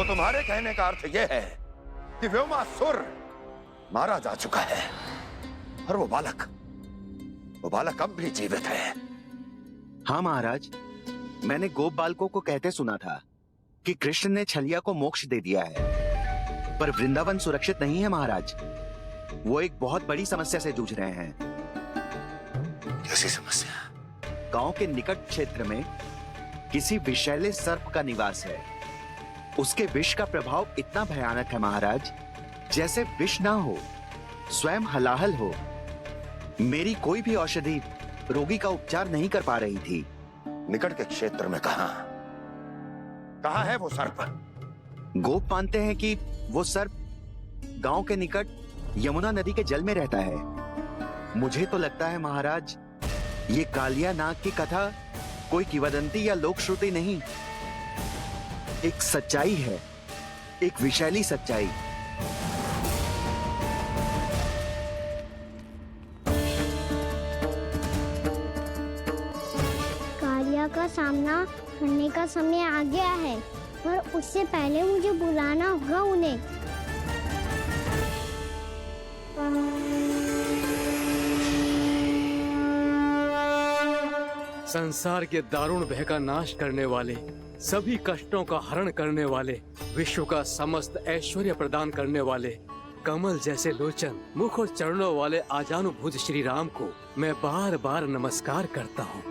तुम्हारे कहने का अर्थ यह है कि व्योमासुर मारा जा चुका है और वो बालक अब भी जीवित है। हाँ महाराज, मैंने गोप बालकों को कहते सुना था कि कृष्ण ने छलिया को मोक्ष दे दिया है, पर वृंदावन सुरक्षित नहीं है महाराज। वो एक बहुत बड़ी समस्या से जूझ रहे हैं। कैसी समस्या? गांव के निकट क्षेत्र में किसी विषैले सर्प का निवास है। उसके विष का प्रभाव इतना भयानक है महाराज, जैसे विष ना हो, स्वयं हलाहल हो। मेरी कोई भी औषधि रोगी का उपचार नहीं कर पा रही थी। निकट के क्षेत्र में कहां है वो सर्प? गोप मानते हैं कि वो सर्प गांव के निकट यमुना नदी के जल में रहता है। मुझे तो लगता है महाराज, ये कालिया नाग की कथा कोई किंवदंती या लोक श्रुति नहीं, एक सच्चाई है, एक विषैली सच्चाई। कालिया का सामना करने का समय आ गया है, पर उससे पहले मुझे बुलाना होगा उन्हें। संसार के दारुण भय का नाश करने वाले, सभी कष्टों का हरण करने वाले, विश्व का समस्त ऐश्वर्य प्रदान करने वाले, कमल जैसे लोचन, मुख और चरणों वाले आजानुभुज श्री राम को मैं बार बार नमस्कार करता हूँ।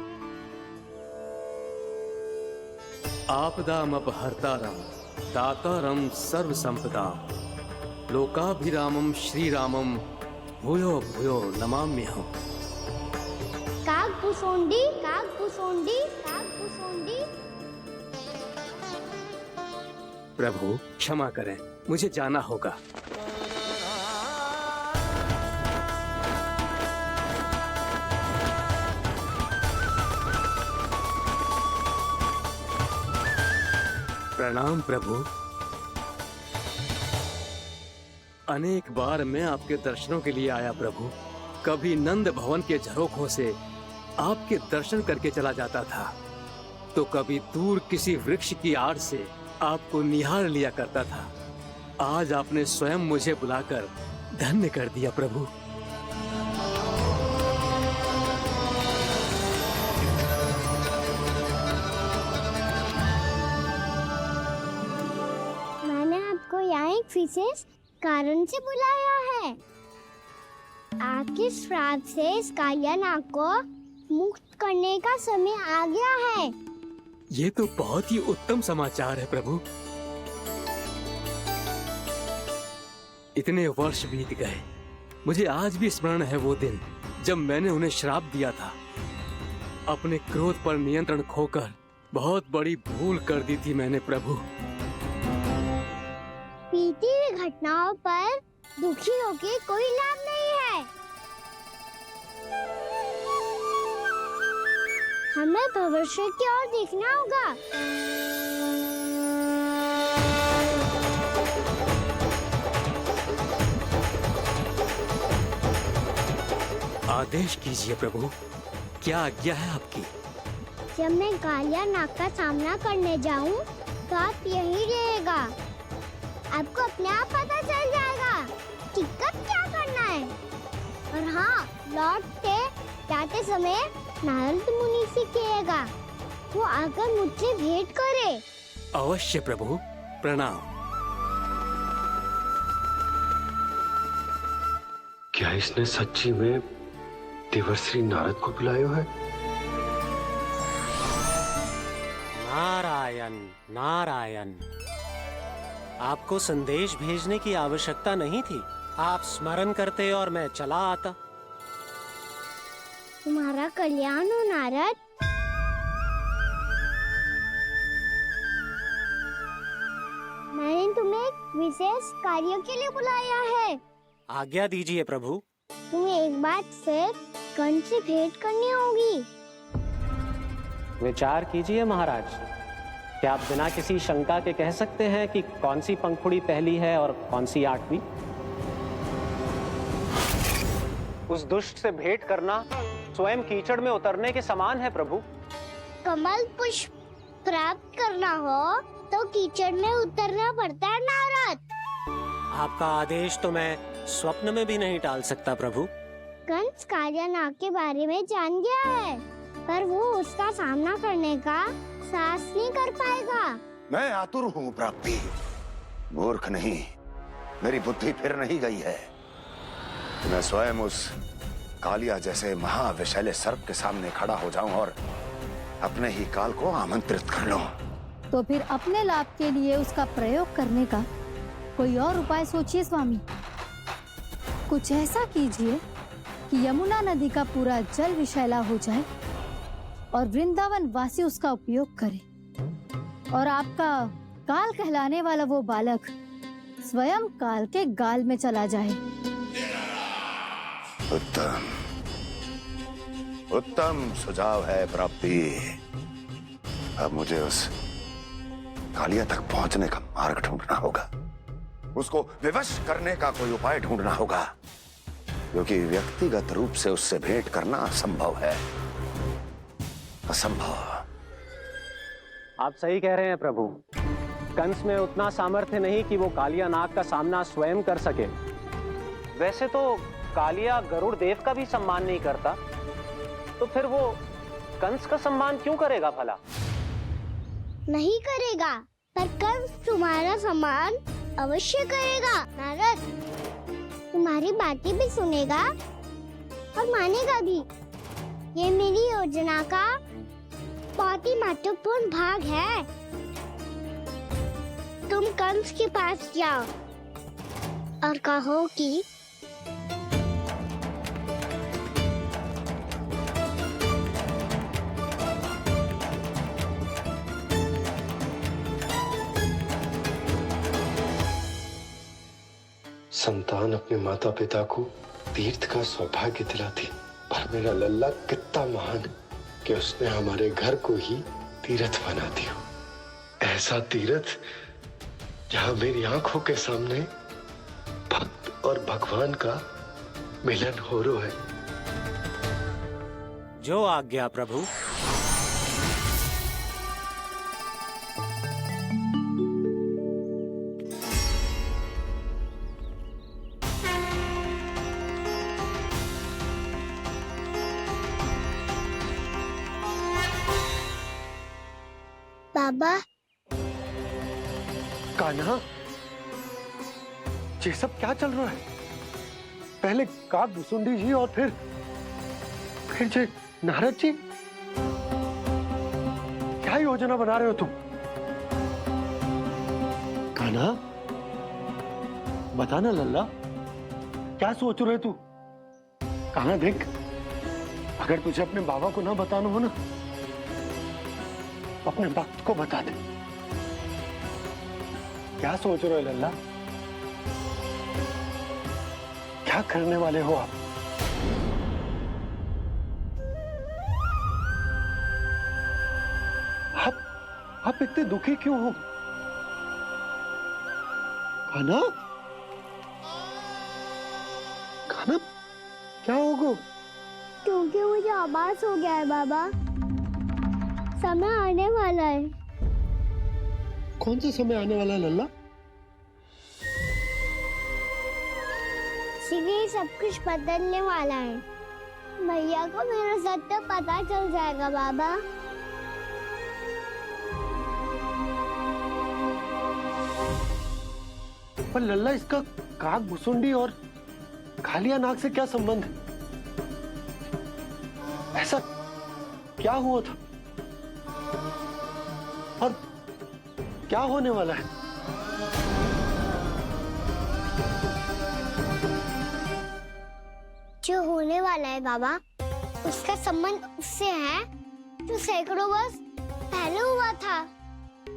आपदामपहर्तारं दातारं सर्व संपदाम लोकाभिरामं श्री रामम भूयो भूयो नमाम्यहम्। काकभूषुंडी काकभूषुंडी काकभूषुंडी। प्रभु क्षमा करें, मुझे जाना होगा। प्रणाम प्रभु। अनेक बार मैं आपके दर्शनों के लिए आया प्रभु। कभी नंद भवन के झरोखों से आपके दर्शन करके चला जाता था, तो कभी दूर किसी वृक्ष की आड़ से आपको निहार लिया करता था। आज आपने स्वयं मुझे बुलाकर धन्य कर दिया प्रभु। मैंने आपको यहाँ एक विशेष कारण से बुलाया है। आपके श्राप से इस कालिया नाग को मुक्त करने का समय आ गया है। ये तो बहुत ही उत्तम समाचार है प्रभु। इतने वर्ष बीत गए, मुझे आज भी स्मरण है वो दिन जब मैंने उन्हें श्राप दिया था। अपने क्रोध पर नियंत्रण खोकर बहुत बड़ी भूल कर दी थी मैंने प्रभु। बीती हुई घटनाओं पर दुखी होके कोई लाभ नहीं है। हमें भविष्य की ओर देखना होगा। आदेश कीजिए प्रभु, क्या आज्ञा है आपकी? जब मैं कालिया नाग का सामना करने जाऊं, तो आप यही रहेगा। आपको अपने आप पता चल जाएगा कि कब क्या करना है। और हाँ, लौटते जाते समय नारद मुनि से कहिएगा, वो आकर मुझसे भेंट करे। अवश्य प्रभु, प्रणाम। क्या इसने सच्ची में देवर्षि नारद को बुलाया है? नारायण नारायण। आपको संदेश भेजने की आवश्यकता नहीं थी। आप स्मरण करते और मैं चला आता। तुम्हारा कल्याण हो नारद। मैंने तुम्हें एक विशेष कार्य के लिए बुलाया है। आज्ञा दीजिए प्रभु। तुम्हें एक बार फिर कंस से भेंट करनी होगी। विचार कीजिए महाराज। क्या आप बिना किसी शंका के कह सकते हैं कि कौन सी पंखुड़ी पहली है और कौन सी आठवीं? उस दुष्ट से भेंट करना स्वयं कीचड़ में उतरने के समान है प्रभु। कमल पुष्प प्राप्त करना हो तो कीचड़ में उतरना पड़ता है नारद। आपका आदेश तो मैं स्वप्न में भी नहीं टाल सकता प्रभु। कंस कालिया नाग के बारे में जान गया है, पर वो उसका सामना करने का साहस नहीं कर पाएगा। मैं आतुर हूँ प्राप्ति, मूर्ख नहीं। मेरी बुद्धि फिर नहीं गई है। मैं स्वयं उस कालिया जैसे महाविषैले सर्प के सामने खड़ा हो जाऊं और अपने ही काल को आमंत्रित कर लूं। तो फिर अपने लाभ के लिए उसका प्रयोग करने का कोई और उपाय सोचिए स्वामी। कुछ ऐसा कीजिए कि यमुना नदी का पूरा जल विषैला हो जाए और वृंदावन वासी उसका उपयोग करे, और आपका काल कहलाने वाला वो बालक स्वयं काल के गाल में चला जाए। उत्तम उत्तम सुझाव है प्राप्ति। अब मुझे उस कालिया तक पहुंचने का मार्ग ढूंढना होगा। उसको विवश करने का कोई उपाय ढूंढना होगा, क्योंकि व्यक्तिगत रूप से उससे भेंट करना असंभव है। असंभव। आप सही कह रहे हैं प्रभु। कंस में उतना सामर्थ्य नहीं कि वो कालिया नाग का सामना स्वयं कर सके। वैसे तो कालिया गरुड़ देव का भी सम्मान नहीं करता, तो फिर वो कंस का सम्मान क्यों करेगा भला? नहीं करेगा, पर कंस तुम्हारा सम्मान अवश्य करेगा नारद। तुम्हारी बातें भी सुनेगा और मानेगा भी। ये मेरी योजना का बहुत ही महत्वपूर्ण भाग है। तुम कंस के पास जाओ और कहो कि संतान अपने माता पिता को तीर्थ का सौभाग्य दिलाती, और मेरा लल्ला कितना महान कि उसने हमारे घर को ही तीर्थ बना दिया। ऐसा तीर्थ जहां मेरी आंखों के सामने भक्त और भगवान का मिलन हो रहा है। जो आज्ञा प्रभु। बाबा, कान्हा, ये सब क्या चल रहा है? पहले काग भुसुंडी जी और फिर ये नारद जी। क्या योजना बना रहे हो तुम? कान्हा, बताना लल्ला, क्या सोच रहे तू? कान्हा देख, अगर तुझे अपने बाबा को ना बताना हो ना, अपने भक्त को बता दे। क्या सोच रहे हो लल्ला? क्या करने वाले हो आप? आप इतने दुखी क्यों हो? कान्हा, कान्हा, क्या होगा? क्योंकि मुझे आभास हो गया है बाबा, समय आने वाला है। कौन सा समय आने वाला है लल्ला? शीघ्र सब कुछ बदलने वाला है। भैया को मेरा सत्य पता चल जाएगा बाबा। पर लल्ला, इसका काग भुसुंडी और कालिया नाग से क्या संबंध है? ऐसा क्या हुआ था और क्या होने वाला है? जो होने वाला है बाबा, उसका संबंध उससे है जो सैकड़ों वर्ष पहले हुआ था।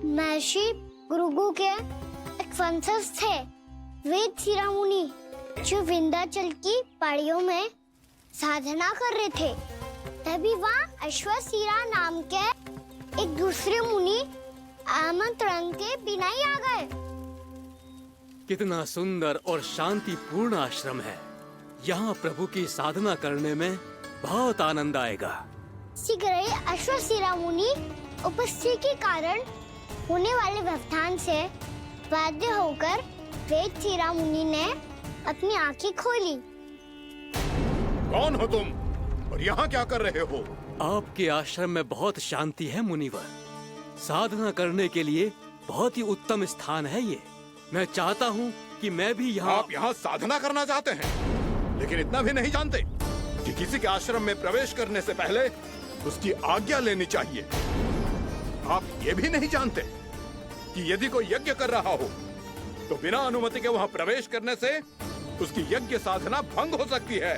महर्षि भृगु के एक वंशज थे, वेद शिरोमणि, जो विंध्याचल की पहाड़ियों में साधना कर रहे थे। तभी वहाँ अश्वशिरा नाम के एक दूसरे मुनि आमंत्रण के बिना ही आ गए। कितना सुंदर और शांतिपूर्ण आश्रम है। यहाँ प्रभु की साधना करने में बहुत आनंद आएगा। शीघ्र ही अश्वशिरा मुनि उपस्थिति के कारण होने वाले व्यवधान से बाध्य होकर वेद शिरा मुनि ने अपनी आंखें खोली। कौन हो तुम और यहाँ क्या कर रहे हो? आपके आश्रम में बहुत शांति है मुनिवर। साधना करने के लिए बहुत ही उत्तम स्थान है ये। मैं चाहता हूँ कि मैं भी यहाँ। आप यहाँ साधना करना चाहते हैं, लेकिन इतना भी नहीं जानते कि किसी के आश्रम में प्रवेश करने से पहले उसकी आज्ञा लेनी चाहिए। आप ये भी नहीं जानते कि यदि कोई यज्ञ कर रहा हो तो बिना अनुमति के वहाँ प्रवेश करने से उसकी यज्ञ साधना भंग हो सकती है।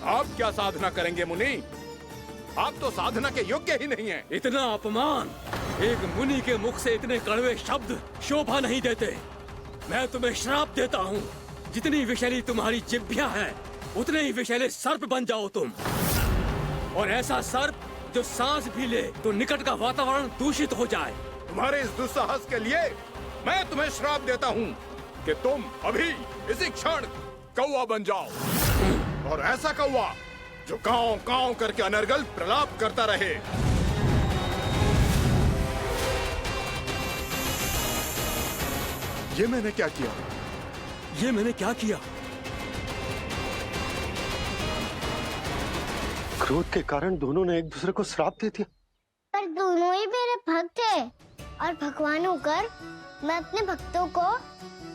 आप क्या साधना करेंगे मुनि? आप तो साधना के योग्य ही नहीं हैं। इतना अपमान! एक मुनि के मुख से इतने कड़वे शब्द शोभा नहीं देते। मैं तुम्हें श्राप देता हूँ, जितनी विषैली तुम्हारी जिह्वा है उतने ही विषैले सर्प बन जाओ तुम। और ऐसा सर्प जो सांस भी ले तो निकट का वातावरण दूषित हो जाए। तुम्हारे इस दुस्साहस के लिए मैं तुम्हें श्राप देता हूँ कि तुम अभी इसी क्षण कौवा बन जाओ, और ऐसा कौवा जो कांव कांव करके अनर्गल प्रलाप करता रहे। ये मैंने क्या किया? ये मैंने क्या किया? क्रोध के कारण दोनों ने एक दूसरे को श्राप दे दिया। पर दोनों ही मेरे भक्त थे, और भगवान होकर मैं अपने भक्तों को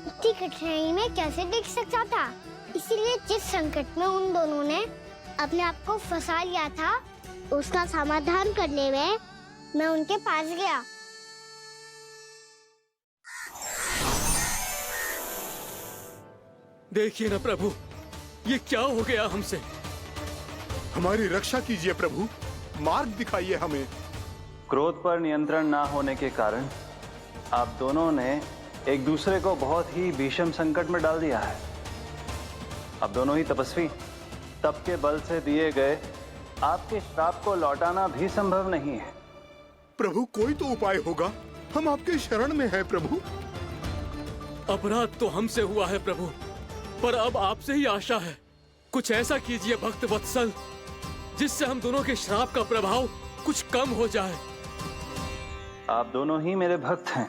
इतनी कठिनाई में कैसे देख सकता था। इसीलिए जिस संकट में उन दोनों ने अपने आप को फंसा लिया था, उसका समाधान करने में मैं उनके पास गया। देखिए ना प्रभु, ये क्या हो गया हमसे? हमारी रक्षा कीजिए प्रभु, मार्ग दिखाइए हमें। क्रोध पर नियंत्रण ना होने के कारण आप दोनों ने एक दूसरे को बहुत ही भीषण संकट में डाल दिया है। अब दोनों ही तपस्वी, तप के बल से दिए गए आपके श्राप को लौटाना भी संभव नहीं है। प्रभु कोई तो उपाय होगा, हम आपके शरण में हैं प्रभु। अपराध तो हमसे हुआ है प्रभु, पर अब आपसे ही आशा है। कुछ ऐसा कीजिए भक्त वत्सल, जिससे हम दोनों के श्राप का प्रभाव कुछ कम हो जाए। आप दोनों ही मेरे भक्त हैं,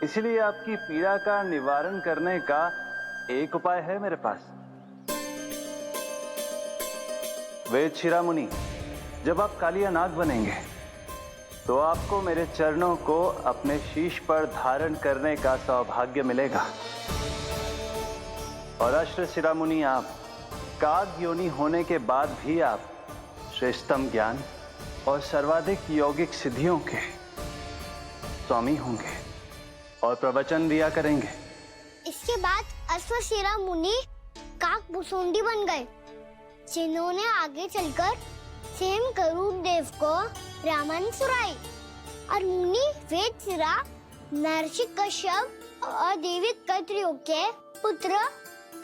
इसलिए आपकी पीड़ा का निवारण करने का एक उपाय है मेरे पास। वेद शिरा मुनि, जब आप कालिया नाग बनेंगे तो आपको मेरे चरणों को अपने शीश पर धारण करने का सौभाग्य मिलेगा। और अश्र शिरा मुनि, आप काग योनि होने के बाद भी आप श्रेष्ठतम ज्ञान और सर्वाधिक यौगिक सिद्धियों के स्वामी होंगे और प्रवचन दिया करेंगे। इसके बाद अश्वशिरा मुनि काक भुसुंडी बन गए, जिन्होंने आगे चलकर स्वयं गरुड़ देव को रामायण सुनाई। और मुनि वेदशिरा महर्षि कश्यप और देवी कत्रियों के पुत्र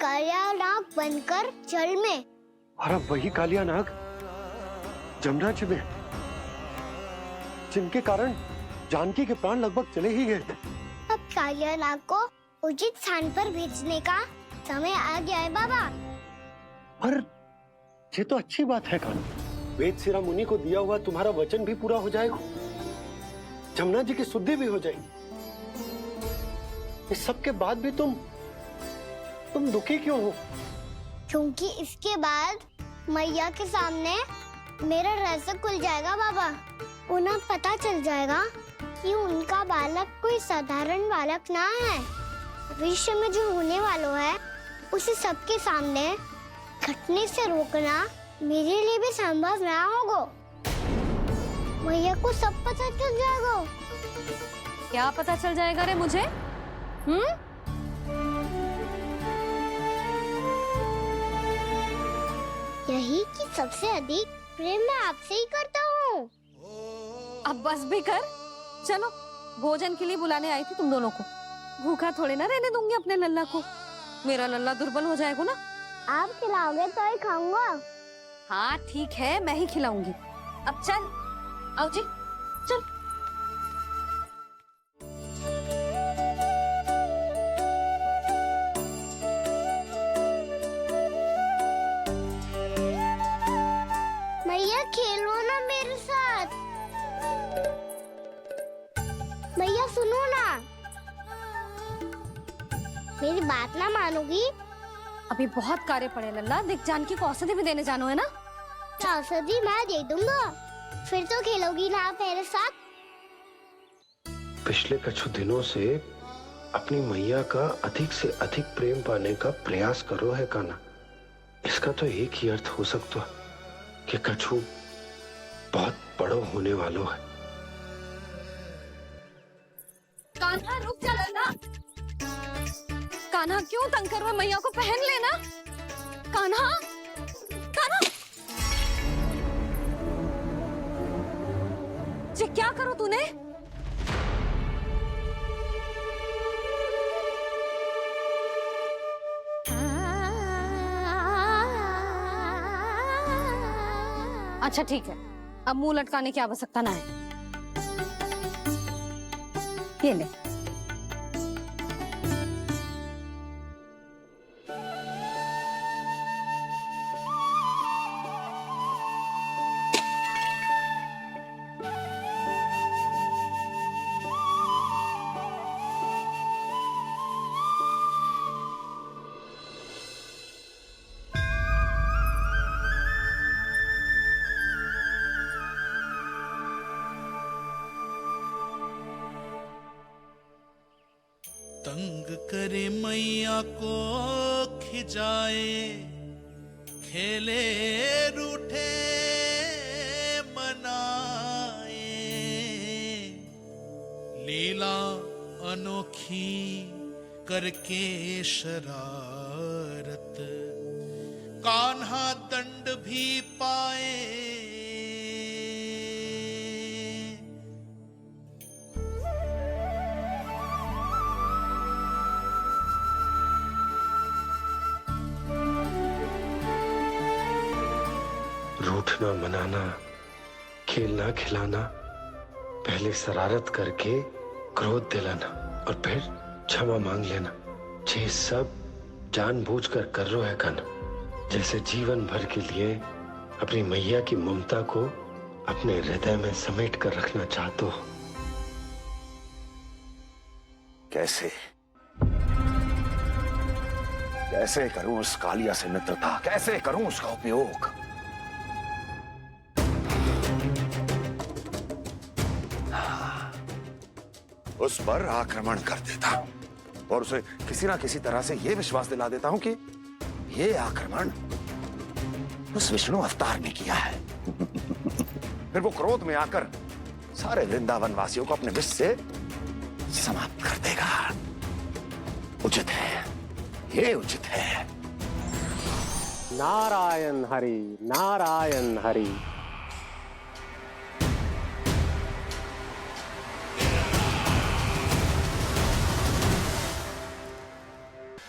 कालिया नाग बनकर जल में। और अब वही कालिया नाग जमुना जी में, जिनके कारण जानकी के प्राण लगभग चले ही गए थे। अब कालिया नाग को उचित स्थान पर भेजने का समय आ गया है बाबा। पर ये तो अच्छी बात है कान्हा, वेद शिरा मुनि को दिया हुआ तुम्हारा वचन भी पूरा हो जाएगा, जमुना जी की शुद्धि भी हो जाएगी। इस सब के बाद भी तुम दुखी क्यों हो? क्योंकि इसके बाद मैया के सामने मेरा रहस्य खुल जाएगा बाबा। उन्हें पता चल जाएगा कि उनका बालक कोई साधारण बालक ना है। भविष्य में जो होने वाला है उसे सबके सामने घटने से रोकना मेरे लिए भी संभव ना होगा। मैया को सब पता चल जाएगा। क्या पता चल जाएगा रे मुझे? यही कि सबसे अधिक प्रेम मैं आपसे ही करता हूँ। अब बस भी कर, चलो भोजन के लिए बुलाने आई थी तुम दोनों को। भूखा थोड़े ना रहने दूंगी अपने लल्ला को, मेरा लल्ला दुर्बल हो जाएगा ना। आप खिलाओगे तो ही खाऊंगा। हाँ ठीक है, मैं ही खिलाऊंगी। अब चल, आओ जी, चल। मैया खेलो ना मेरे साथ। मैया सुनो बात ना मानोगी? अभी बहुत कार्य पड़े लल्ला, देख जानकी को औषधि भी देने जानो है ना। औषधि मैं दे दूंगा, फिर तो खेलोगी ना आप मेरे साथ? पिछले कुछ दिनों से अपनी मैया का अधिक से अधिक प्रेम पाने का प्रयास करो है कान्हा। इसका तो एक ही अर्थ हो सकता है कि कछु बहुत बड़ो होने वालों है। कान्हा रुक जा लल्ला। कान्हा क्यों तंग कर रहा है? मैया को पहन लेना। कान्हा, कान्हा, ये क्या करो तूने? अच्छा ठीक है, अब मुंह लटकाने की आवश्यकता ना है। ये ले। तंग करे मैया को खिजाए, खेले रूठे मनाए, लीला अनोखी करके शरारत, कान्हा दंड भी पाए। रूठना मनाना, खेलना खिलाना, पहले शरारत करके क्रोध दिलाना और फिर क्षमा मांग लेना, ये सब जानबूझकर कर रहे है कान्हा। जैसे जीवन भर के लिए अपनी मैया की ममता को अपने हृदय में समेट कर रखना चाहते हो। कैसे कैसे करूं उस कालिया से मित्रता, कैसे करूं उसका उपयोग? उस पर आक्रमण कर देता हूं और उसे किसी ना किसी तरह से यह विश्वास दिला देता हूं कि यह आक्रमण उस विष्णु अवतार ने किया है। फिर वो क्रोध में आकर सारे वृंदावन वासियों को अपने विष से समाप्त कर देगा। उचित है, ये उचित है। नारायण हरि, नारायण हरि।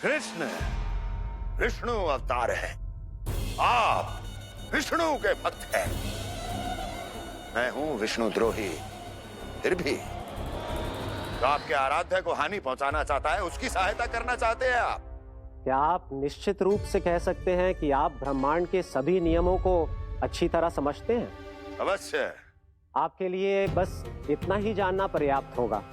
कृष्ण विष्णु अवतार है, आप विष्णु के भक्त हैं। मैं हूं विष्णु द्रोही, फिर भी तो आपके आराध्य को हानि पहुंचाना चाहता है, उसकी सहायता करना चाहते हैं आप। क्या आप निश्चित रूप से कह सकते हैं कि आप ब्रह्मांड के सभी नियमों को अच्छी तरह समझते हैं? अवश्य। आपके लिए बस इतना ही जानना पर्याप्त होगा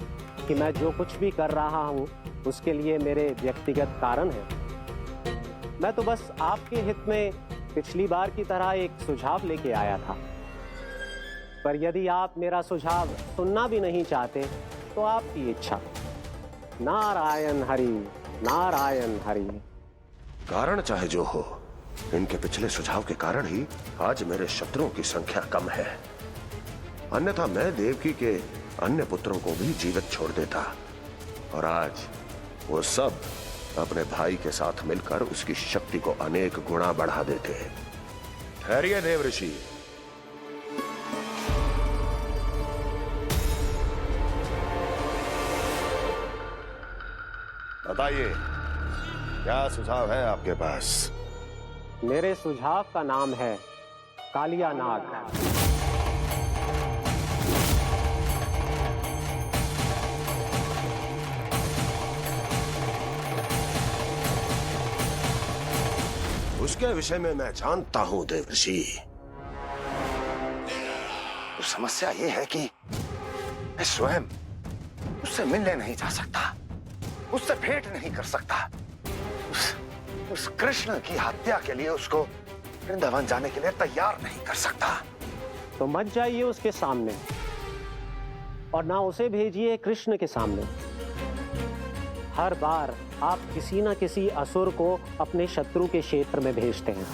कि मैं जो कुछ भी कर रहा हूं उसके लिए मेरे व्यक्तिगत कारण हैं। मैं तो बस आपके हित में पिछली बार की तरह एक सुझाव लेके आया था, पर यदि आप मेरा सुझाव सुनना भी नहीं चाहते तो आपकी इच्छा। नारायण हरि, नारायण हरि। कारण चाहे जो हो, इनके पिछले सुझाव के कारण ही आज मेरे शत्रुओं की संख्या कम है। अन्यथा मैं देवकी के अन्य पुत्रों को भी जीवित छोड़ देता और आज वो सब अपने भाई के साथ मिलकर उसकी शक्ति को अनेक गुना बढ़ा देते हैं। ठहरिए देव ऋषि। बताइए, क्या सुझाव है आपके पास? मेरे सुझाव का नाम है कालिया नाग। उसके विषय में मैं जानता हूं देव ऋषि। तो समस्या यह है कि मैं स्वयं उससे मिलने नहीं जा सकता, उससे भेंट नहीं कर सकता, उस कृष्ण की हत्या के लिए उसको वृंदावन जाने के लिए तैयार नहीं कर सकता। तो मत जाइए उसके सामने और ना उसे भेजिए कृष्ण के सामने। हर बार आप किसी न किसी असुर को अपने शत्रु के क्षेत्र में भेजते हैं,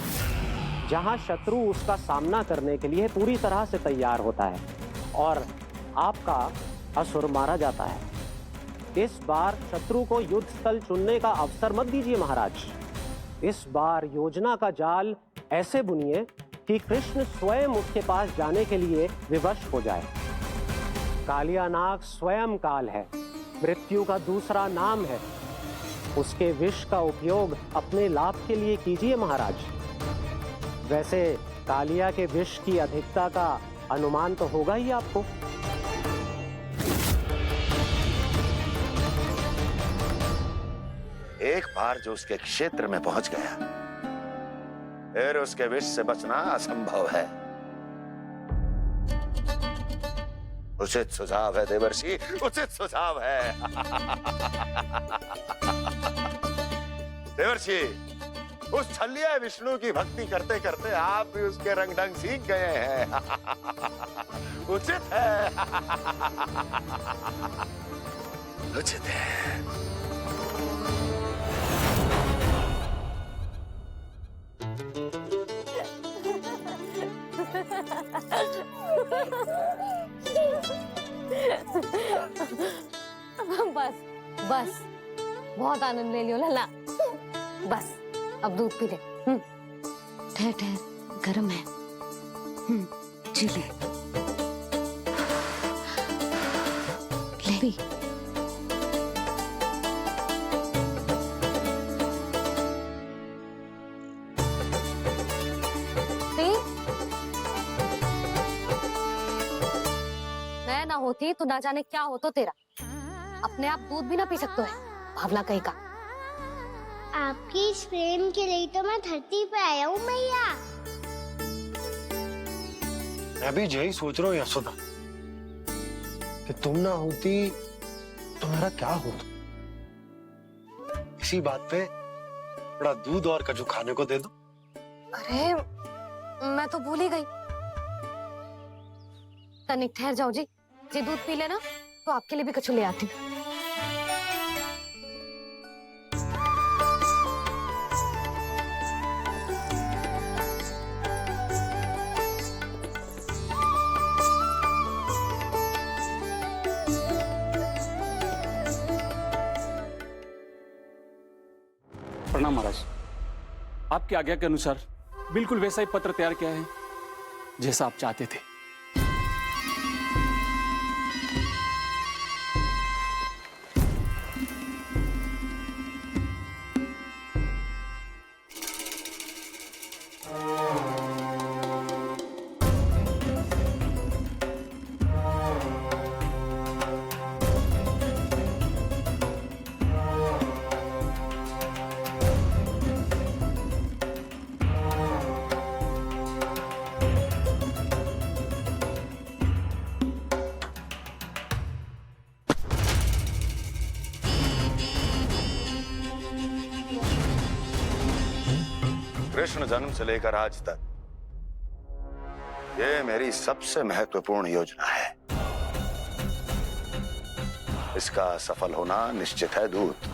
जहां शत्रु उसका सामना करने के लिए पूरी तरह से तैयार होता है और आपका असुर मारा जाता है। इस बार शत्रु को युद्ध स्थल चुनने का अवसर मत दीजिए महाराज। इस बार योजना का जाल ऐसे बुनिए कि कृष्ण स्वयं उसके पास जाने के लिए विवश हो जाए। कालिया नाग स्वयं काल है, मृत्यु का दूसरा नाम है। उसके विष का उपयोग अपने लाभ के लिए कीजिए महाराज। वैसे कालिया के विष की अधिकता का अनुमान तो होगा ही आपको। एक बार जो उसके क्षेत्र में पहुंच गया, फिर उसके विष से बचना असंभव है। उचित सुझाव है देवर्षि, उचित सुझाव है। देवर्षि, उस छलिया विष्णु की भक्ति करते करते आप भी उसके रंग ढंग सीख गए हैं। उचित है, उचित है। बस बस, बहुत आनंद ले लियो लल्ला। बस अब दूध पी ले। ठहर ठहर, गर्म है। जी ले पी। मैं ना होती तो ना जाने क्या होता तेरा। अपने आप दूध भी ना पी सकते है, भावना कहीं का। आपकी इस प्रेम के लिए तो मैं धरती पे आया हूँ मैया। मैं भी यही सोच रहा हूँ यशोदा कि तुम ना होती तो मेरा क्या होता। इसी बात पे थोड़ा दूध और कजू खाने को दे दो। अरे मैं तो भूल ही गई। तनिक ठहर जाओ जी, दूध पी लेना तो आपके लिए भी कछु ले आती। प्रणाम महाराज। आपकी आज्ञा के अनुसार बिल्कुल वैसा ही पत्र तैयार किया है जैसा आप चाहते थे। कृष्ण जन्म से लेकर आज तक ये मेरी सबसे महत्वपूर्ण योजना है। इसका सफल होना निश्चित है दूत,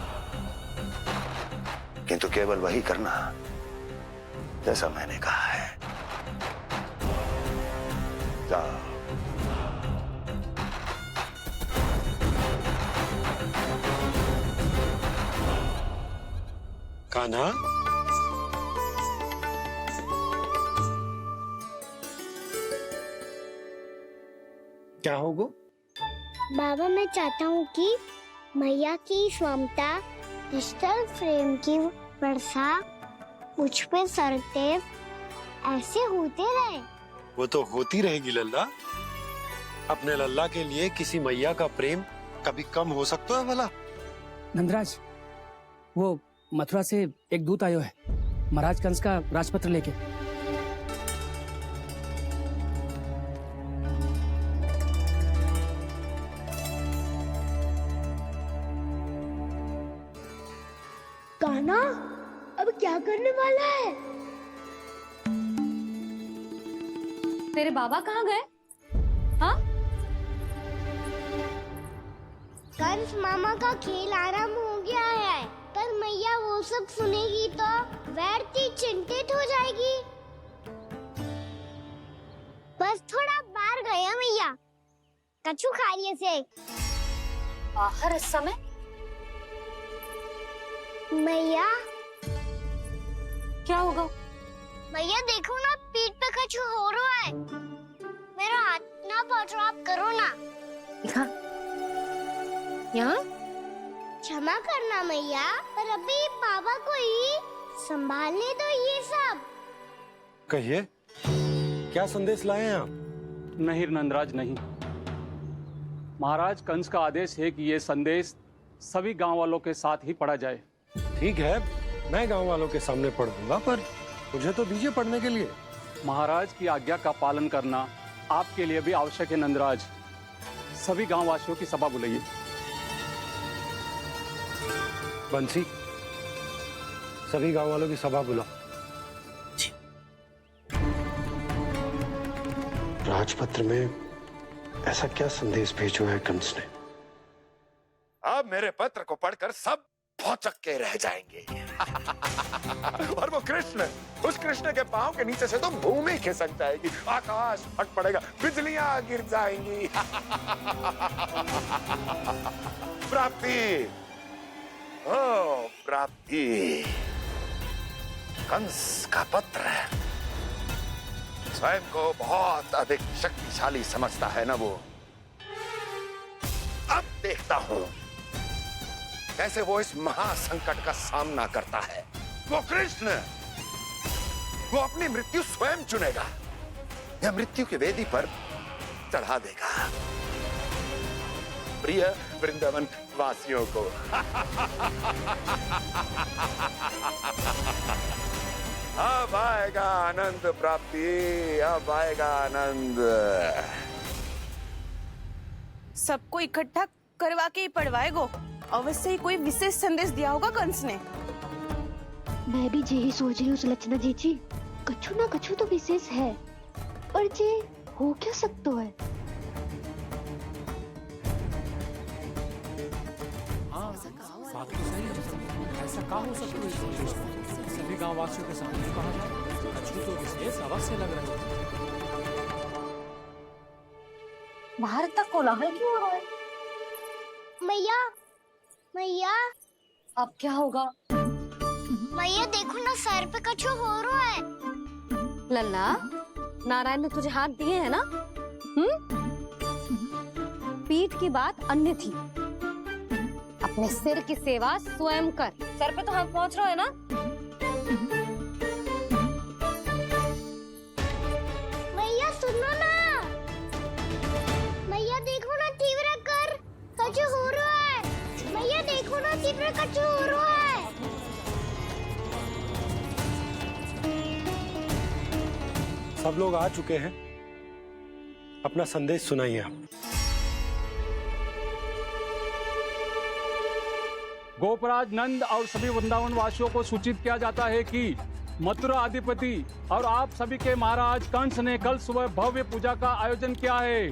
किंतु केवल वही करना जैसा मैंने कहा है। जाओ। कान्हा, क्या होगा? बाबा मैं चाहता हूँ कि मैया की स्वमता क्रिस्टल फ्रेम की वर्षा मुझ पे सरते ऐसे होते रहे। वो तो होती रहेगी लल्ला। अपने लल्ला के लिए किसी मैया का प्रेम कभी कम हो सकता है भला? नंदराज, वो मथुरा से एक दूत आयो है महाराज कंस का राजपत्र लेके। कान्हा, अब क्या करने वाला है? तेरे बाबा कहाँ गए? हाँ? कंस मामा का खेल आरंभ हो गया है, पर मैया वो सब सुनेगी तो व्यर्थ चिंतित हो जाएगी। बस थोड़ा बाहर गया मैया, कछु खा लिए से। बाहर इस समय? मैया क्या होगा? मैया देखो ना, पीठ पे कछु हो रहा है। मेरा हाथ ना पहुंचो, आप करो ना। यहाँ? क्षमा करना मैया, पर अभी बाबा को ही संभालने दो ये सब। कहिए, क्या संदेश लाए हैं आप? नहीं नंदराज, नहीं। महाराज कंस का आदेश है कि ये संदेश सभी गांव वालों के साथ ही पढ़ा जाए। ठीक है, मैं गांव वालों के सामने पढ़ दूंगा, पर मुझे तो दीजिए पढ़ने के लिए। महाराज की आज्ञा का पालन करना आपके लिए भी आवश्यक है नंदराज। सभी गांव वासियों की सभा बुलाइए। बंसी, सभी गांव वालों की सभा बुलाओ। राजपत्र में ऐसा क्या संदेश भेजो है कंस ने? अब मेरे पत्र को पढ़कर सब भौचक के रह जाएंगे। और वो कृष्ण, उस कृष्ण के पांव के नीचे से तो भूमि खिसक जाएगी, आकाश फट पड़ेगा, बिजलियां गिर जाएंगी। प्राप्ति, ओ प्राप्ति, कंस का पत्र। स्वयं को बहुत अधिक शक्तिशाली समझता है ना वो। अब देखता हूं कैसे वो इस महासंकट का सामना करता है। वो कृष्ण, वो अपनी मृत्यु स्वयं चुनेगा या मृत्यु की वेदी पर चढ़ा देगा। प्रिय वृंदावन वासियों को अब आएगा आनंद प्राप्ति, अब आएगा आनंद। सबको इकट्ठा करवा के ही पढ़वाएगो। अवश्य ही कोई विशेष संदेश दिया होगा कंस ने। मैं भी यही सोच रही हूँ सुलक्षणा जी, कछु ना कछु तो विशेष है, और जे हो क्या सकता है? बात तो सही है। ऐसा क्या हो सकता है? सभी गांव वासियों के सामने कहा जाए, कछु तो विशेष अवश्य लग रहा है। बाहर तक कोलाहल क्यों हो रहा है? मैया, मैया, अब क्या होगा? मैया देखो ना, सर पे कछु हो रहा है। लल्ला, नारायण ने तुझे हाथ दिए हैं ना? पीठ की बात अन्य थी। अपने सिर की सेवा स्वयं कर। सर पे तो हाथ पहुंच रहा है ना? मैया सुनो ना, मैया देखो ना, तीव्र कर कछु हो रहा है। मैया देखो ना, तीव्र कछु हो रहा है। सब लोग आ चुके हैं, अपना संदेश सुनाइए आप। गोपराज नंद और सभी वृंदावन वासियों को सूचित किया जाता है कि मथुरा अधिपति और आप सभी के महाराज कंस ने कल सुबह भव्य पूजा का आयोजन किया है।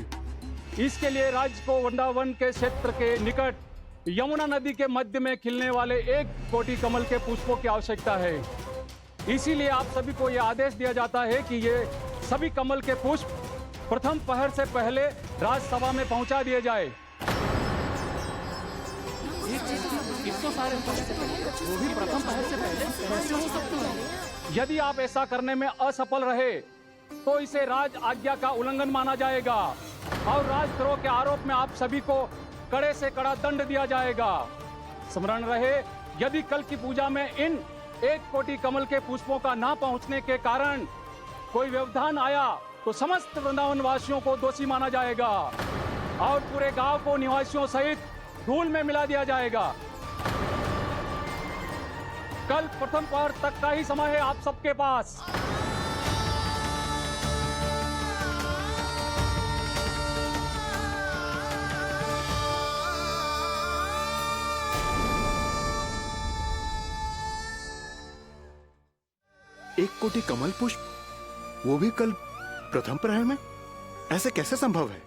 इसके लिए राज्य को वृंदावन के क्षेत्र के निकट यमुना नदी के मध्य में खिलने वाले 1 कोटि कमल के पुष्पों की आवश्यकता है। इसीलिए आप सभी को यह आदेश दिया जाता है कि ये सभी कमल के पुष्प प्रथम पहर से पहले राजसभा में पहुंचा दिए जाए। सारे वो भी प्रथम पहर से पहले कैसे हो सकते हैं? यदि आप ऐसा करने में असफल रहे तो इसे राज आज्ञा का उल्लंघन माना जाएगा और राजद्रोह के आरोप में आप सभी को कड़े से कड़ा दंड दिया जाएगा। स्मरण रहे, यदि कल की पूजा में इन 1 कोटि कमल के पुष्पों का ना पहुंचने के कारण कोई व्यवधान आया तो समस्त वृंदावन वासियों को दोषी माना जाएगा और पूरे गांव को निवासियों सहित धूल में मिला दिया जाएगा। कल प्रथम पहर तक का ही समय है आप सबके पास। 1 कोटि कमल पुष्प, वो भी कल प्रथम प्रहर में? ऐसे कैसे संभव है?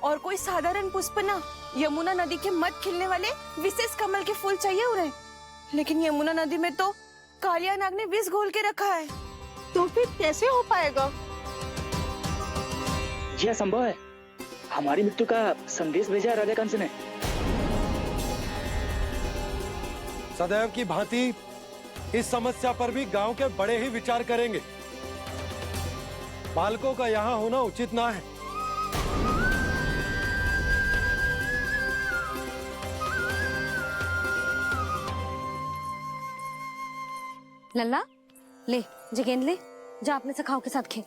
और कोई साधारण पुष्प ना, यमुना नदी के मध्य खिलने वाले विशेष कमल के फूल चाहिए उन्हें। लेकिन यमुना नदी में तो कालिया नाग ने विष घोल के रखा है, तो फिर कैसे हो पाएगा? यह संभव है। हमारी मृत्यु का संदेश भेजा राजा कंस ने। सदैव की भांति इस समस्या पर भी गांव के बड़े ही विचार करेंगे। बालकों का यहाँ होना उचित ना है। लल्ला ले, जे गेंद ले, जा अपने सखाओं के साथ खेल।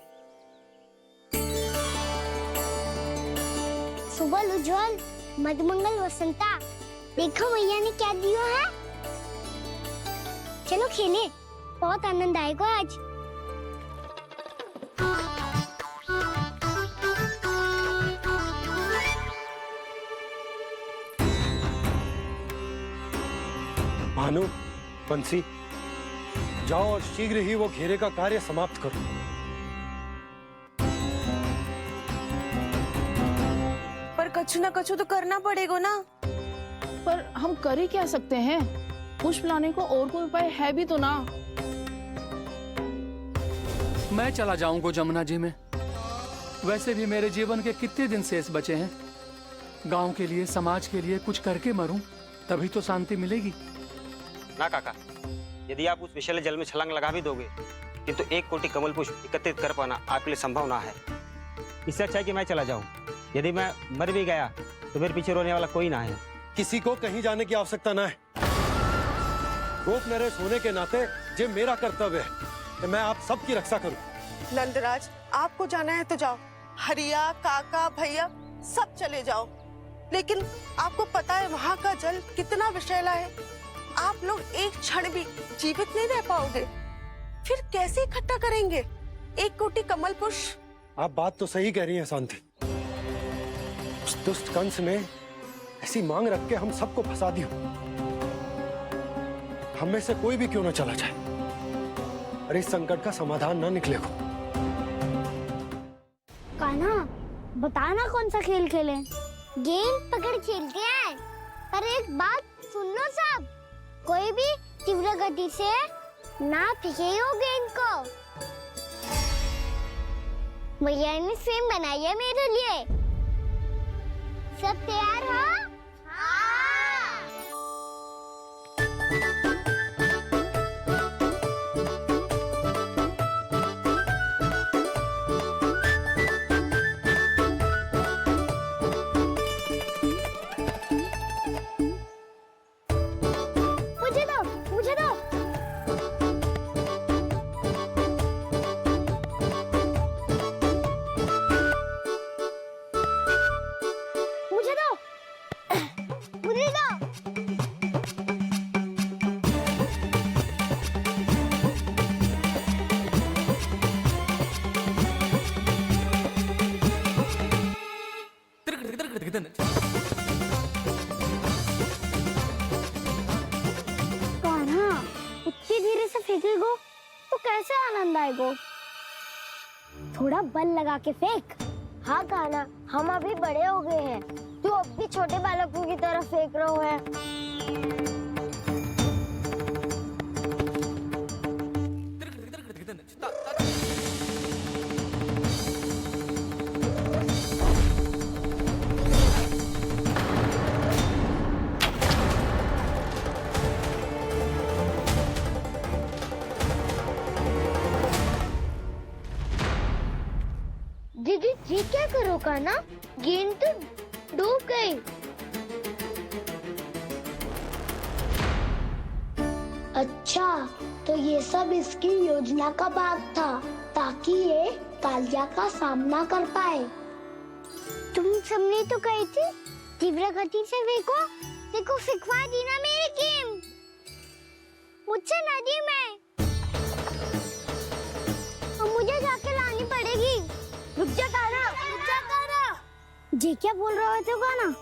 सुबह उज्जवल, मधुमंगल वसंता, देखो भैया ने क्या दिया है। चलो खेलें, बहुत आनंद आएगा आज। भानु, बंसी, जाओ और शीघ्र ही वो घेरे का कार्य समाप्त करो। पर कछु ना कछु तो करना पड़ेगा ना। पर हम कर ही क्या सकते हैं? पुष्प लाने को और कोई उपाय है भी तो ना। मैं चला जाऊंगा जमुना जी में। वैसे भी मेरे जीवन के कितने दिन शेष बचे हैं। गांव के लिए, समाज के लिए कुछ करके मरूं, तभी तो शांति मिलेगी। ना काका, यदि आप उस विषैले जल में छलांग लगा भी दोगे, किंतु 1 कोटि कमल पुष्प एकत्रित कर पाना आपके लिए संभव ना है। इससे अच्छा है कि मैं चला जाऊं। यदि मैं मर भी गया तो मेरे पीछे रोने वाला कोई ना है। किसी को कहीं जाने की आवश्यकता ना है। गोप नरेश होने के नाते ये मेरा कर्तव्य है कि मैं आप सबकी रक्षा करूं। नंदराज, आपको जाना है तो जाओ। हरिया, काका, भैया सब चले जाओ। लेकिन आपको पता है वहाँ का जल कितना विषैला है। आप लोग एक क्षण भी जीवित नहीं रह पाओगे। फिर कैसे इकट्ठा करेंगे 1 कोटि कमल पुष्प? आप बात तो सही कह रही हैं शांति। उस दुष्ट कंस ने ऐसी मांग रख के हम सबको फंसा दिया। हम में से कोई भी क्यों न चला जाए और इस संकट का समाधान न निकले को। कान्हा, बताना कौन सा खेल खेलें? गेंद पकड़ खेलते हैं। पर एक बात सुन लो सब, कोई भी तीव्र गति से ना फेंकेगा गेंद को। भैया ने फ्रेम बनाई है मेरे लिए। सब तैयार हो? फेंकेगो तो कैसे आनंद आएगो? थोड़ा बल लगा के फेंक। हाँ कान्हा, हम अभी बड़े हो गए हैं, तू अब भी छोटे बालकों की तरह फेंक रहा है। दीदी जी क्या करो कान्हा, गेंद तो डूब गई। अच्छा, तो ये सब इसकी योजना का भाग था ताकि ये कालिया का सामना कर पाए। तुम सबने तो कही थी तीव्र गति से फेंको, देखो फिकवा दी ना मेरी गेम मुझसे नदी में। अब मुझे जाके लानी पड़ेगी। रुक जा कान्हा, रुक जा कान्हा। जी क्या बोल रहे थे कान्हा?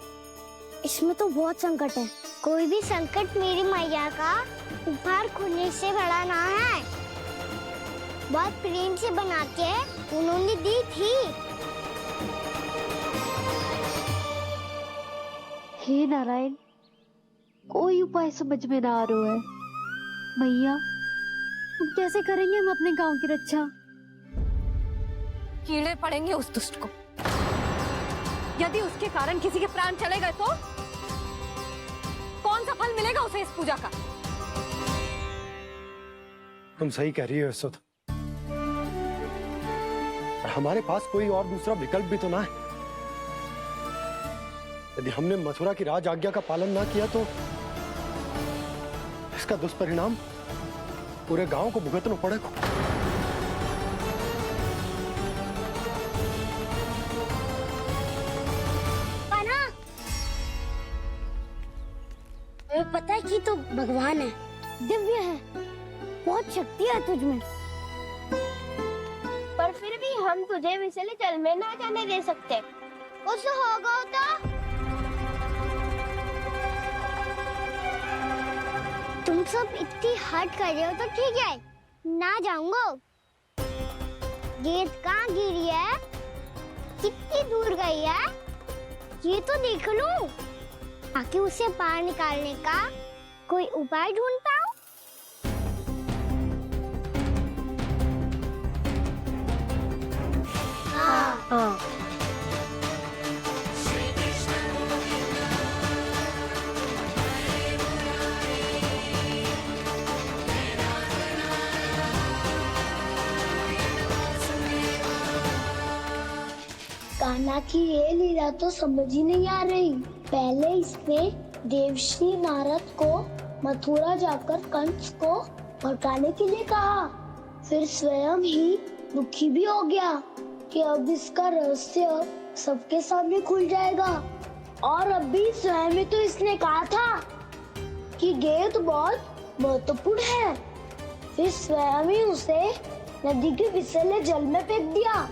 इसमें तो बहुत संकट है। कोई भी संकट मेरी मैया का उपहार खोने से बड़ा ना है। बहुत प्रेम से बना के उन्होंने दी थी। हे नारायण, कोई उपाय समझ में ना आ रहा है। मैया, हम कैसे करेंगे हम अपने गांव की रक्षा? कीड़े पड़ेंगे उस दुष्ट को। यदि उसके कारण किसी के प्राण चले गए तो कौन सा फल मिलेगा उसे इस पूजा का? तुम सही कह रही हो यशोदा। हमारे पास कोई और दूसरा विकल्प भी तो ना है। यदि हमने मथुरा की राज आज्ञा का पालन ना किया तो इसका दुष्परिणाम पूरे गांव को भुगतना पड़ेगा। कान्हा, तुम्हें पता है कि तू भगवान है, दिव्य है, बहुत शक्ति है तुझमें, पर फिर भी हम तुझे विषैले जल में ना जाने दे सकते। कुछ होगा तो तुम सब इतनी हट कर रहे हो तो ठीक है, ना जाऊंगा। गेंद कहाँ गिरी है, कितनी दूर गई है, ये तो देख लूं, ताकि उसे बाहर निकालने का कोई उपाय ढूंढता हूँ। हाँ। कान्हा की ये लीला तो समझ ही नहीं आ रही। पहले इसने देवश्री नारद को मथुरा जाकर कंस को भड़काने के लिए कहा, फिर स्वयं ही दुखी भी हो गया कि अब इसका रहस्य सबके सामने खुल जाएगा। और अभी स्वयं ही तो इसने कहा था कि गेंद बहुत महत्वपूर्ण है, फिर स्वयं ही उसे नदी के विषैले जल में फेंक दिया।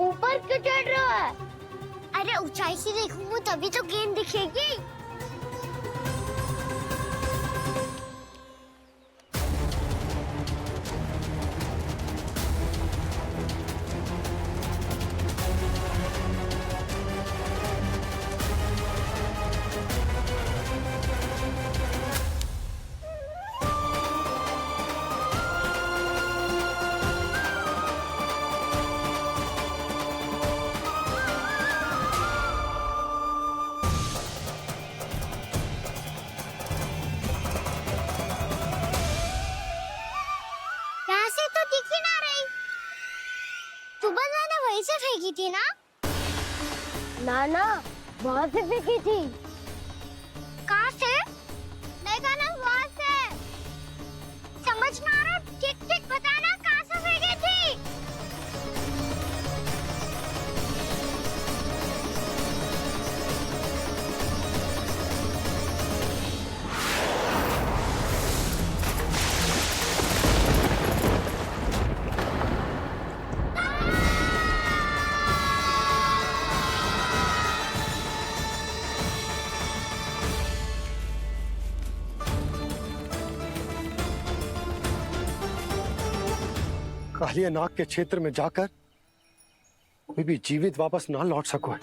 ऊपर क्यों चढ़ रहा है? अरे ऊंचाई से देखूंगा तभी तो गेंद दिखेगी। से फेंकी थी ना? ना, वहाँ से फेंकी थी। कहाँ से? देखा ना, वहाँ से। समझ में आ रहा? ठीक बताना कहाँ से फेंकी थी? कालिया नाग के क्षेत्र में जाकर कोई भी जीवित वापस ना लौट सको।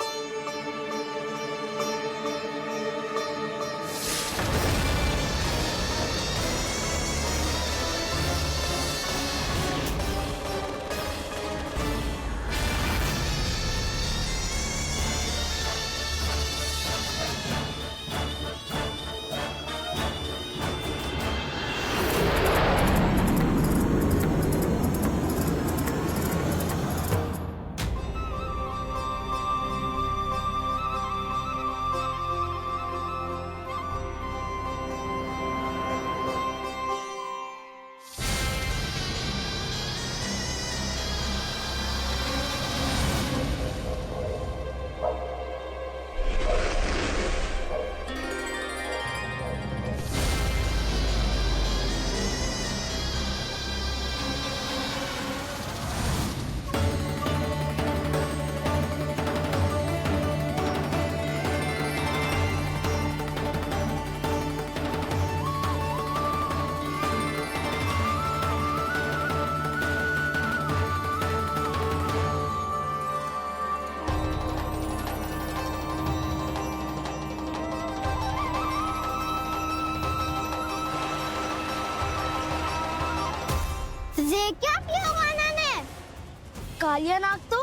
कालिया नाग तो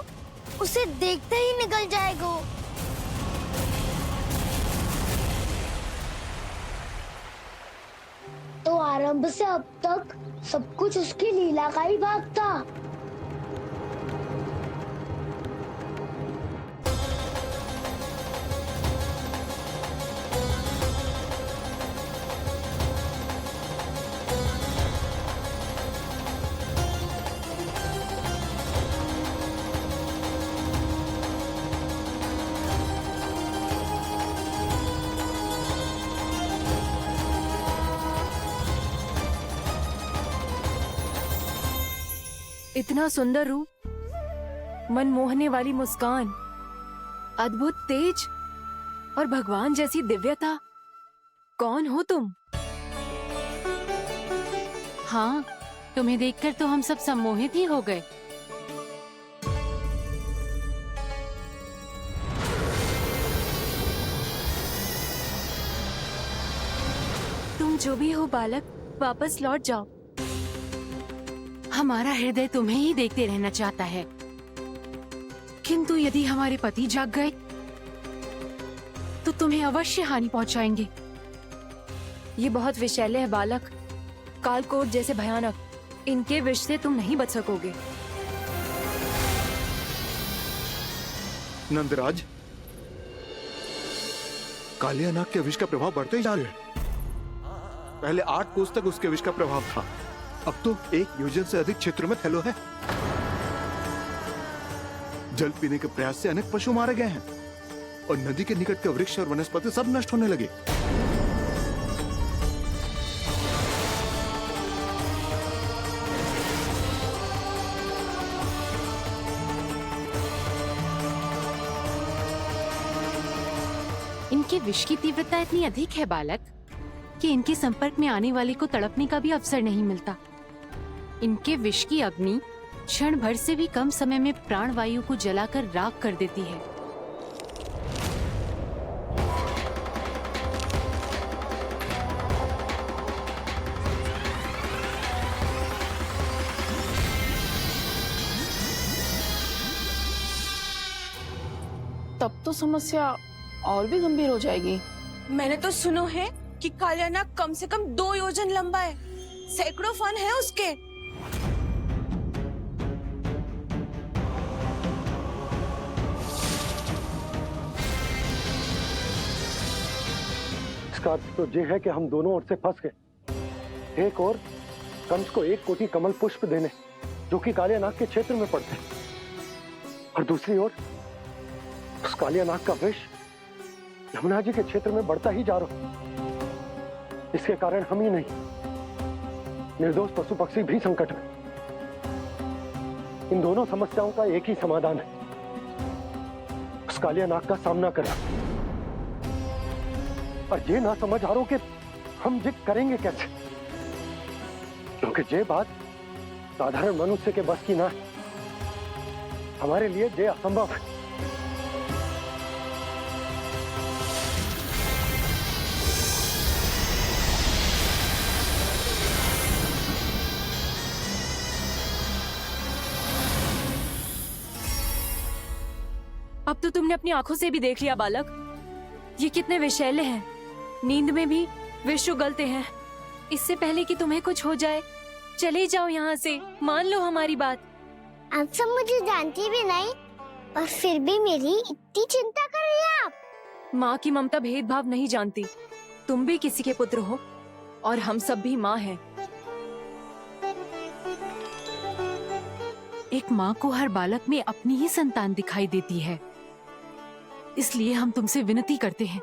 उसे देखते ही निकल जाएगा। तो आरंभ से अब तक सब कुछ उसकी लीला का ही भाग था। इतना सुंदर रूप, मन मोहने वाली मुस्कान, अद्भुत तेज और भगवान जैसी दिव्यता। कौन हो तुम? हाँ, तुम्हें देखकर तो हम सब सम्मोहित ही हो गए। तुम जो भी हो बालक, वापस लौट जाओ। हमारा हृदय तुम्हें ही देखते रहना चाहता है, किंतु यदि हमारे पति जाग गए तो तुम्हें अवश्य हानि पहुंचाएंगे। ये बहुत विषैले है बालक, कालकोट जैसे भयानक। इनके विष से तुम नहीं बच सकोगे। नंदराज, कालिया नाग के विष का प्रभाव बढ़ते ही जा रहा है। पहले 8 कोस तक उसके विष का प्रभाव था, अब तो 1 योजन से अधिक क्षेत्र में फैलो है। जल पीने के प्रयास से अनेक पशु मारे गए हैं और नदी के निकट के वृक्ष और वनस्पति सब नष्ट होने लगे। इनके विष की तीव्रता इतनी अधिक है बालक कि इनके संपर्क में आने वाले को तड़पने का भी अवसर नहीं मिलता। इनके विष की अग्नि क्षण भर से भी कम समय में प्राणवायु को जलाकर राख कर देती है। तब तो समस्या और भी गंभीर हो जाएगी। मैंने तो सुनो है कि कालिया नाग कम से कम 2 योजन लंबा है, सैकड़ों फन है उसके। इसका अर्थ तो ये है कि हम दोनों ओर से फंस गए। एक और कंस को 1 कोटि कमल पुष्प देने जो कि कालिया नाग के क्षेत्र में पड़ते हैं, और दूसरी ओर उस कालिया नाग का विष यमुना जी के क्षेत्र में बढ़ता ही जा रहा। इसके कारण हम ही नहीं, निर्दोष पशु पक्षी भी संकट में। इन दोनों समस्याओं का एक ही समाधान है, उस कालिया नाग का सामना करना। और ये ना समझ आ रहा कि हम ये करेंगे कैसे, क्योंकि ये बात साधारण मनुष्य के बस की ना है। हमारे लिए ये असंभव है। अब तो तुमने अपनी आंखों से भी देख लिया बालक, ये कितने विषैले हैं। नींद में भी विष उगलते हैं। इससे पहले कि तुम्हें कुछ हो जाए, चले जाओ यहाँ से, मान लो हमारी बात। आप सब मुझे जानती भी नहीं और फिर भी मेरी इतनी चिंता कर रही हैं आप। माँ की ममता भेदभाव नहीं जानती। तुम भी किसी के पुत्र हो और हम सब भी माँ हैं। एक माँ को हर बालक में अपनी ही संतान दिखाई देती है, इसलिए हम तुमसे विनती करते हैं,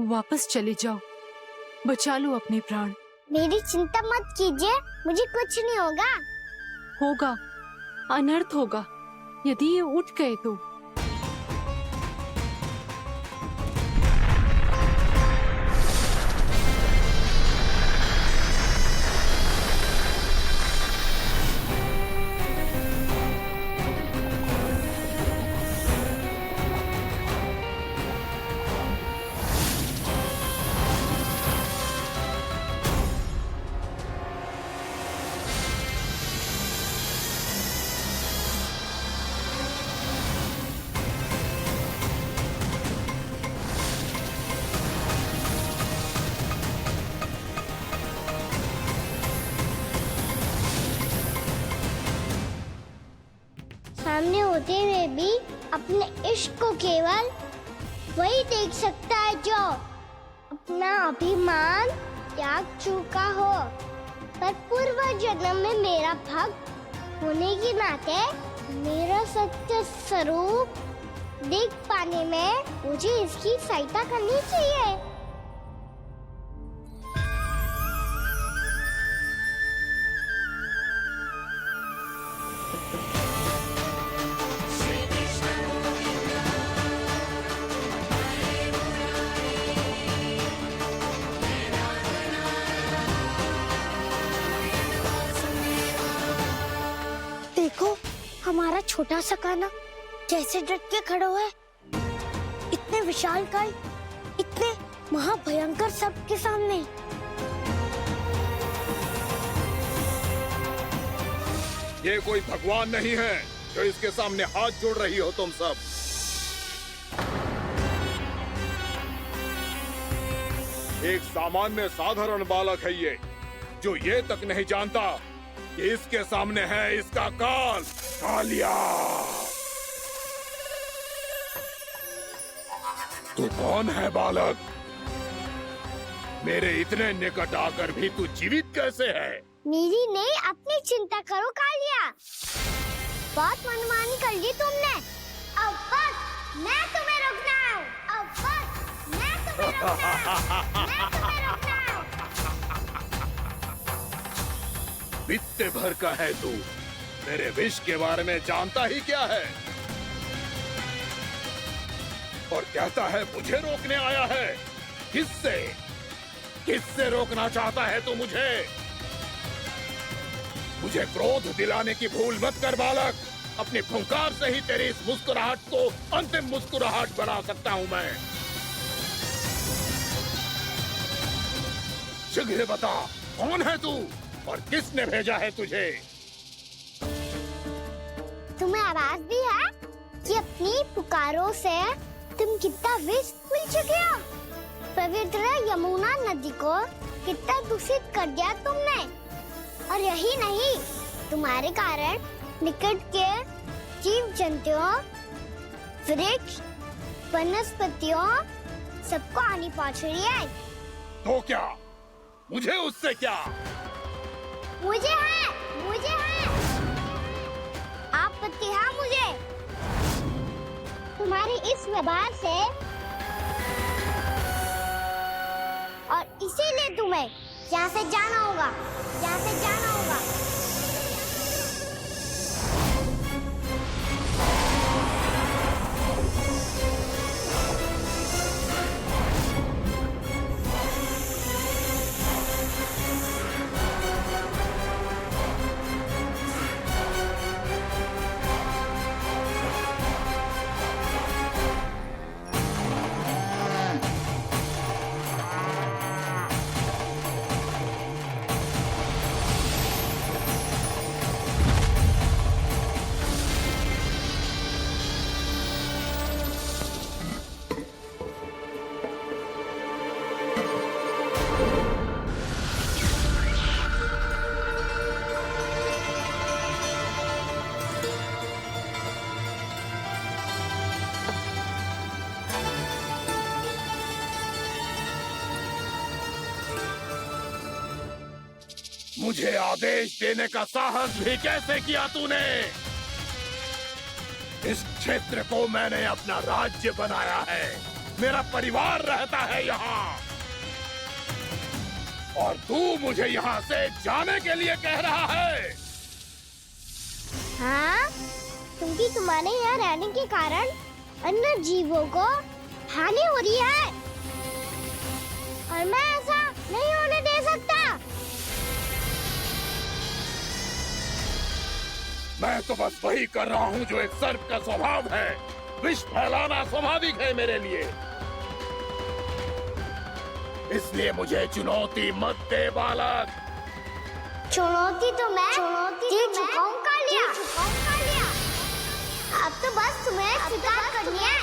वापस चले जाओ, बचा लो अपने प्राण। मेरी चिंता मत कीजिए, मुझे कुछ नहीं होगा। होगा, अनर्थ होगा यदि ये उठ गए तो। सामने होते हुए भी अपने इश्क को केवल वही देख सकता है जो अपना अभिमान त्याग चुका हो। पर पूर्व जन्म में मेरा भक्त होने के नाते मेरा सत्य स्वरूप देख पाने में मुझे इसकी सहायता करनी चाहिए। देखो हमारा छोटा सा कान्हा कैसे डट के खड़ा हुआ है, इतने विशालकाय, इतने महाभयंकर सबके सामने। ये कोई भगवान नहीं है जो इसके सामने हाथ जोड़ रही हो तुम सब। एक सामान्य साधारण बालक है ये, जो ये तक नहीं जानता कि इसके सामने है इसका काल, कालिया। तू कौन है बालक? मेरे इतने निकट आकर भी तू जीवित कैसे है? मेरी नहीं, अपनी चिंता करो कालिया। बहुत मनमानी कर ली तुमने। अब बस मैं तुम्हें रोकना हूँ। अब बस मैं तुम्हें रोकना हूँ। मैं तुम्हें रोकना हूँ। बित्ते भर का है तू, मेरे विष के बारे में जानता ही क्या है? और कहता है मुझे रोकने आया है। किससे? किससे रोकना चाहता है तू मुझे? मुझे क्रोध दिलाने की भूल मत कर बालक। अपनी फुंकार से ही तेरी इस मुस्कुराहट को अंतिम मुस्कुराहट बना सकता हूँ मैं। शीघ्र बता, कौन है तू और किसने भेजा है तुझे? तुम्हें आवाज दी है कि अपनी पुकारों से तुम कितना विष भूल चुके हो। पवित्र यमुना नदी को कितना दूषित कर दिया तुमने। और यही नहीं, तुम्हारे कारण निकट के जीव जंतुओं, वृक्ष, वनस्पतियों सबको हानि पहुंच रही है। तो क्या? मुझे उससे क्या? मुझे है आपत्ति है मुझे तुम्हारी इस व्यवहार से, और इसीलिए तुम्हें यहाँ से जाना होगा, यहाँ से जाना होगा। मुझे आदेश देने का साहस भी कैसे किया तूने? इस क्षेत्र को मैंने अपना राज्य बनाया है, मेरा परिवार रहता है यहाँ, और तू मुझे यहाँ से जाने के लिए कह रहा है? हाँ, क्योंकि तुम्हारे यहाँ रहने के कारण अन्य जीवों को हानि हो रही है, और मैं ऐसा नहीं होने दे सकता। मैं तो बस वही कर रहा हूँ जो एक सर्प का स्वभाव है। विष फैलाना स्वाभाविक है मेरे लिए, इसलिए मुझे चुनौती मत दे बालक। चुनौती तो मैं दे चुका हूँ कालिया। अब तो बस तुम्हें स्वीकार करनी है।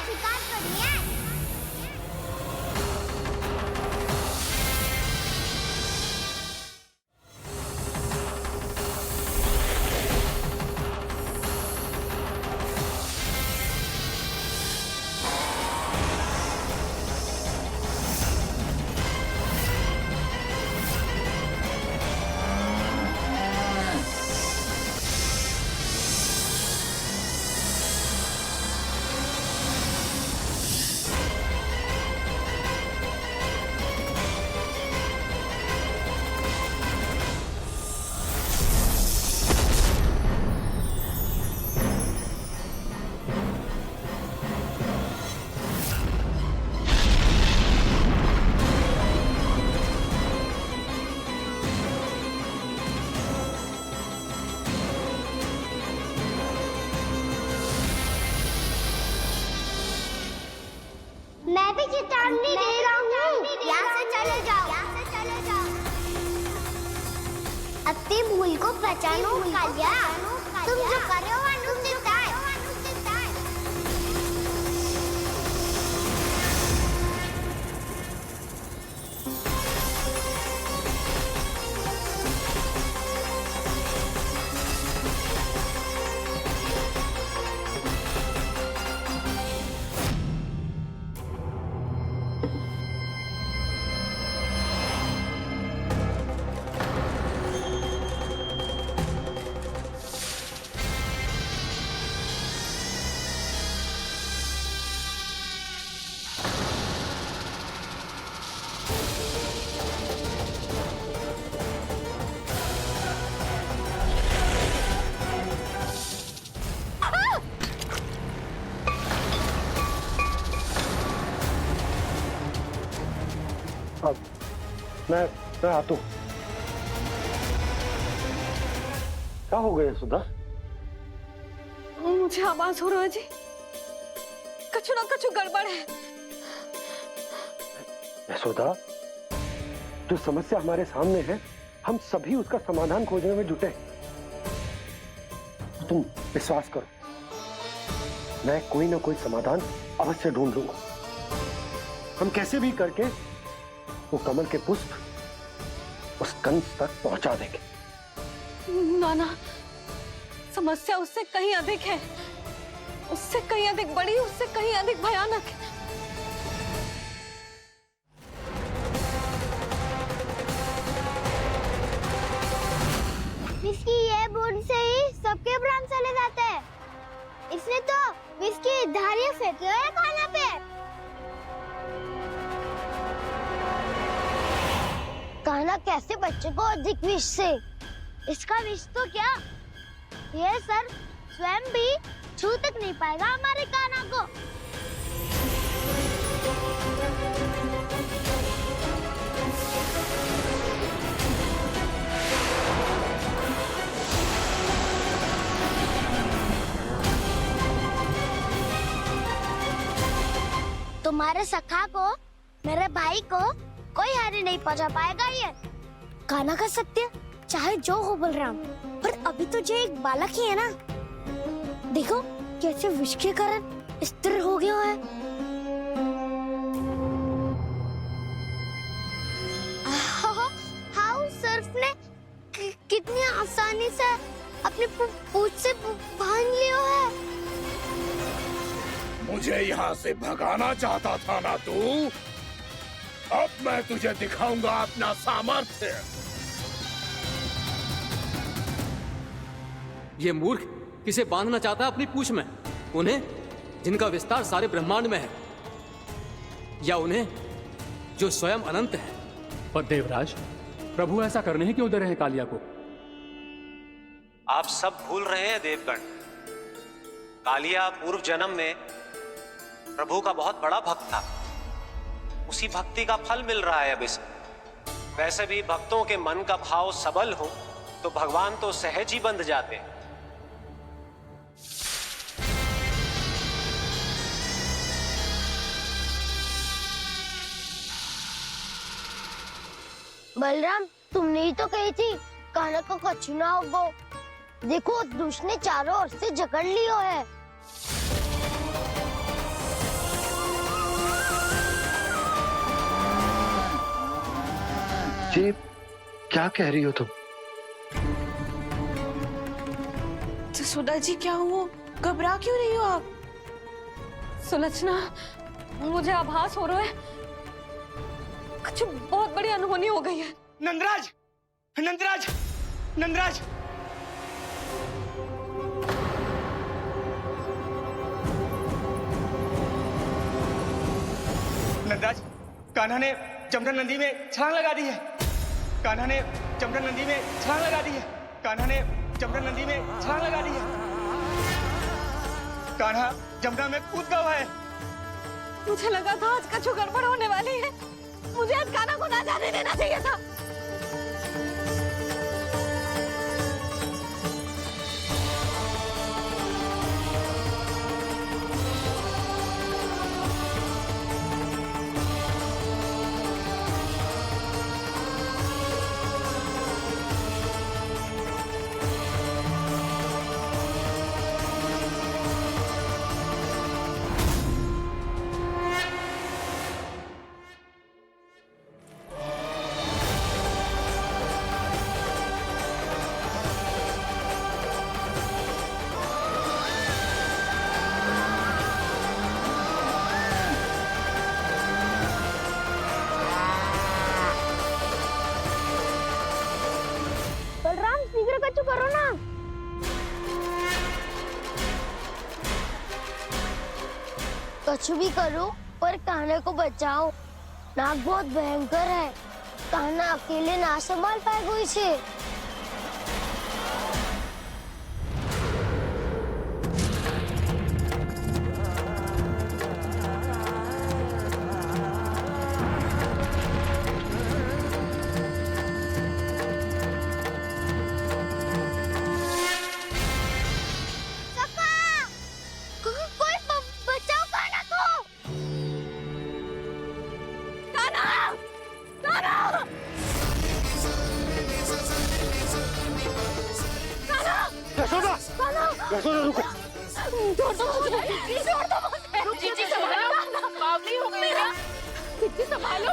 करने दे रहा हूँ। यहाँ से चले जाओ, यहाँ से चले जाओ। अपनी भूल को पहचानो कालिया, तुम जो कर रहे हो अनुचित है। अब मैं आता हूँ। क्या हो गया सुधा? मुझे आवाज हो रहा है जी, कछु ना कछु गड़बड़ है। यशोदा, जो समस्या हमारे सामने है, हम सभी उसका समाधान खोजने में जुटे। तुम विश्वास करो, मैं कोई ना कोई समाधान अवश्य ढूंढ लूंगा। हम कैसे भी करके वो कमल के पुष्प उस कंस तक पहुंचा देंगे। नाना, समस्या उससे कहीं अधिक है, उससे कहीं अधिक बड़ी, उससे कहीं अधिक भयानक है। विस्की ये बूंद से ही सबके प्राण चले जाते हैं। इसने तो विस्की धारियां फेंके हुए खाना पे। कान्हा कैसे बच्चे को अधिक विष से? इसका विष तो क्या, ये सर स्वयं भी छू तक नहीं पाएगा हमारे कान्हा को। तुम्हारे सखा को, मेरे भाई को कोई हानि नहीं पहुंचा पाएगा। ये कान्हा का सत्य चाहे जो हो बलराम, पर अभी तो जो एक बालक ही है ना। देखो कैसे विष के कारण स्थिर हो गया है। हाउ सर्फ ने कितनी आसानी से अपनी पूंछ से बांध लिया है। मुझे यहाँ से भगाना चाहता था ना तू? अब मैं तुझे दिखाऊंगा अपना सामर्थ्य। ये मूर्ख किसे बांधना चाहता है अपनी पूंछ में? उन्हें जिनका विस्तार सारे ब्रह्मांड में है, या उन्हें जो स्वयं अनंत है? पर देवराज, प्रभु ऐसा करने ही क्यों दे रहे हैं कालिया को? आप सब भूल रहे हैं देवगण। कालिया पूर्व जन्म में प्रभु का बहुत बड़ा भक्त था। उसी भक्ति का फल मिल रहा है अब इसे। वैसे भी भक्तों के मन का भाव सबल हो तो भगवान तो सहज ही बंध जाते हैं। बलराम, तुमने ही तो कही थी कान्हा को कछु ना होगो। देखो दुष्ट ने चारों ओर से जकड़ लियो है। जी, क्या कह रही हो तुम? सुधा जी, क्या हुआ? घबरा क्यों रही हो आप? सुलक्षणा, मुझे आभास हो रहा है कुछ बहुत बड़ी अनहोनी हो गई है। नंदराज, नंदराज, नंदराज! नंदराज, कान्हा ने जमुना नदी में छलांग लगा दी है। कान्हा ने जमुना नदी में छलांग लगा दी है। कान्हा ने जमुना नदी में छलांग लगा दी है। कान्हा जमुना में कूद गया है। मुझे लगा था आज कछु गड़बड़ होने वाली है। मुझे आज कान्हा को ना जाने देना चाहिए था। ना। कुछ भी करो पर कान्हा को बचाओ। नाग बहुत भयंकर है। कान्हा अकेले ना संभाल पाएगा इसे। यशोदा रुको। छोड़ दो मुझे, छोड़ दो मुझे। रुकिए, संभालो, बावली हो गई क्या? संभालो।